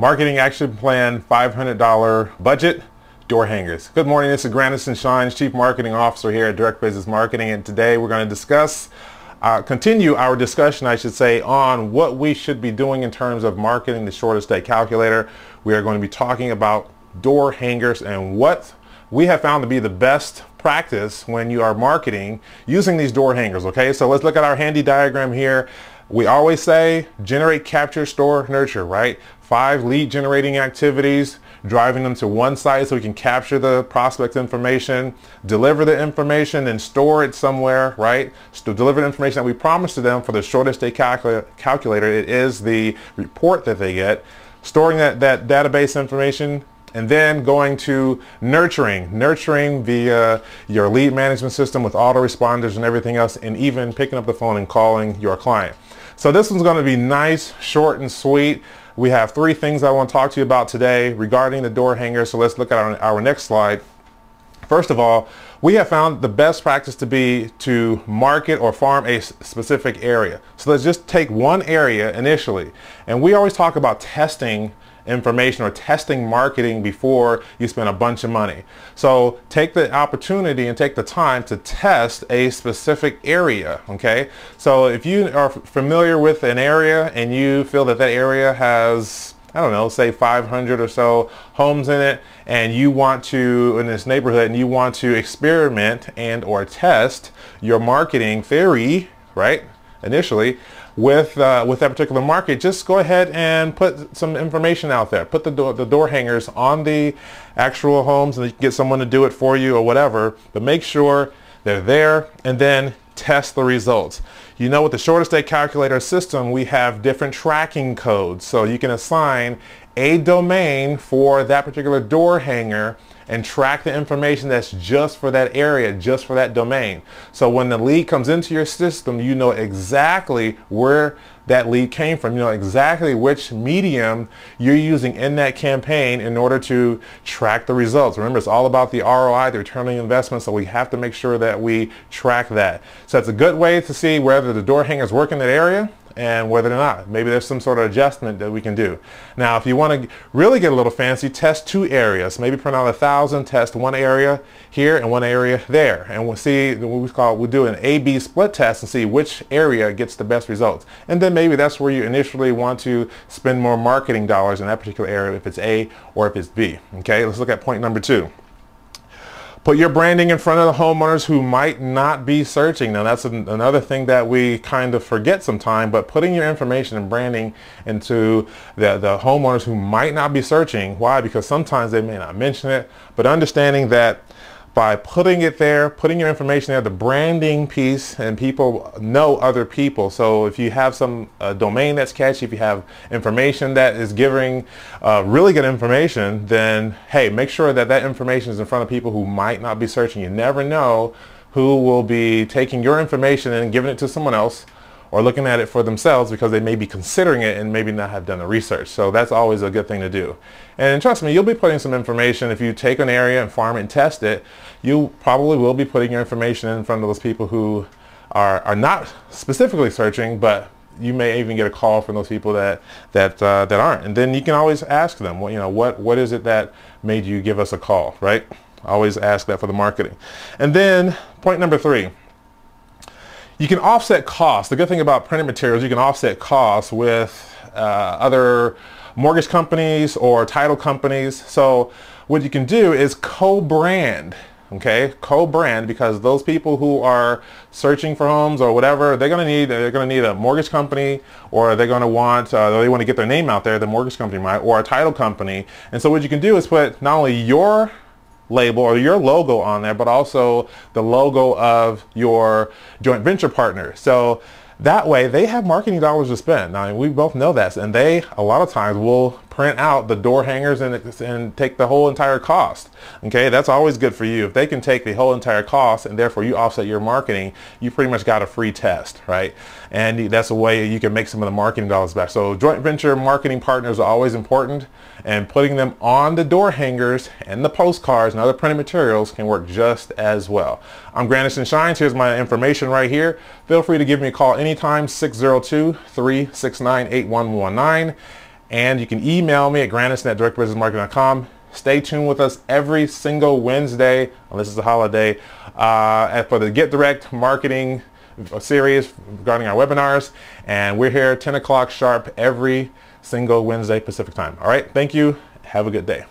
Marketing Action Plan $500 budget door hangers. Good morning, this is Grandison Shines, Chief Marketing Officer here at Direct Business Marketing, and today we're going to discuss, continue our discussion, I should say, on what we should be doing in terms of marketing the shortest stay calculator. We are going to be talking about door hangers and what we have found to be the best practice when you are marketing using these door hangers. Okay, so let's look at our handy diagram here. We always say generate, capture, store, nurture, right? 5 lead generating activities, driving them to one site so we can capture the prospect's information, deliver the information and store it somewhere, right? So deliver the information that we promised to them for the shortest stay calculator. It is the report that they get, storing that database information, and then going to nurturing via your lead management system with autoresponders and everything else, and even picking up the phone and calling your client. So this one's going to be nice, short, and sweet. We have 3 things I want to talk to you about today regarding the door hanger. So let's look at our next slide. First of all, we have found the best practice to be to market or farm a specific area. So let's just take one area initially. And we always talk about testing information or testing marketing before you spend a bunch of money. So take the opportunity and take the time to test a specific area, okay? So if you are familiar with an area and you feel that that area has, I don't know, say 500 or so homes in it, and you want to, in this neighborhood, and you want to experiment and or test your marketing theory, right, initially, with that particular market, just go ahead and put some information out there. Put the door hangers on the actual homes, and you can get someone to do it for you or whatever, but make sure they're there and then test the results. You know, with the shortest stay calculator system, we have different tracking codes, so you can assign a domain for that particular door hanger and track the information that's just for that area, just for that domain. So when the lead comes into your system, you know exactly where that lead came from. You know exactly which medium you're using in that campaign in order to track the results. Remember, it's all about the ROI, the return on investment, so we have to make sure that we track that. So it's a good way to see whether the door hangers work in that area and whether or not. Maybe there's some sort of adjustment that we can do. Now, if you want to really get a little fancy, test 2 areas. Maybe print out 1,000, test one area here and one area there. And we'll see we'll do an A/B split test and see which area gets the best results. And then maybe that's where you initially want to spend more marketing dollars in that particular area, if it's A or if it's B. Okay, let's look at point number 2. Put your branding in front of the homeowners who might not be searching. Now that's another thing that we kind of forget sometimes, but putting your information and branding into the homeowners who might not be searching. Why? Because sometimes they may not mention it, but understanding that by putting it there, putting your information there, the branding piece, and people know other people. So if you have some domain that's catchy, if you have information that is giving really good information, then hey, make sure that that information is in front of people who might not be searching. You never know who will be taking your information and giving it to someone else, or looking at it for themselves because they may be considering it and maybe not have done the research. So that's always a good thing to do. And trust me, you'll be putting some information. If you take an area and farm it and test it, you probably will be putting your information in front of those people who are not specifically searching, but you may even get a call from those people that aren't. And then you can always ask them, well, you know, what is it that made you give us a call, right? Always ask that for the marketing. And then point number 3. You can offset costs. The good thing about printed materials, you can offset costs with other mortgage companies or title companies. So what you can do is co-brand, okay? Co-brand, because those people who are searching for homes or whatever, they're going to need a mortgage company, or they're going to want they want to get their name out there, the mortgage company might, or a title company. And so what you can do is put not only your label or your logo on there, but also the logo of your joint venture partner. So that way they have marketing dollars to spend. Now, we both know that, and they a lot of times will print out the door hangers and take the whole entire cost. Okay, that's always good for you. If they can take the whole entire cost and therefore you offset your marketing, you pretty much got a free test, right? And that's a way you can make some of the marketing dollars back. So joint venture marketing partners are always important, and putting them on the door hangers and the postcards and other printed materials can work just as well. I'm Grandison Shines. Here's my information right here. Feel free to give me a call anytime, 602-369-8119. And you can email me at grandison@directbusinessmarketing.com. Stay tuned with us every single Wednesday, unless it's a holiday, for the Get Direct Marketing series regarding our webinars. And we're here 10 o'clock sharp every single Wednesday Pacific time. All right, thank you. Have a good day.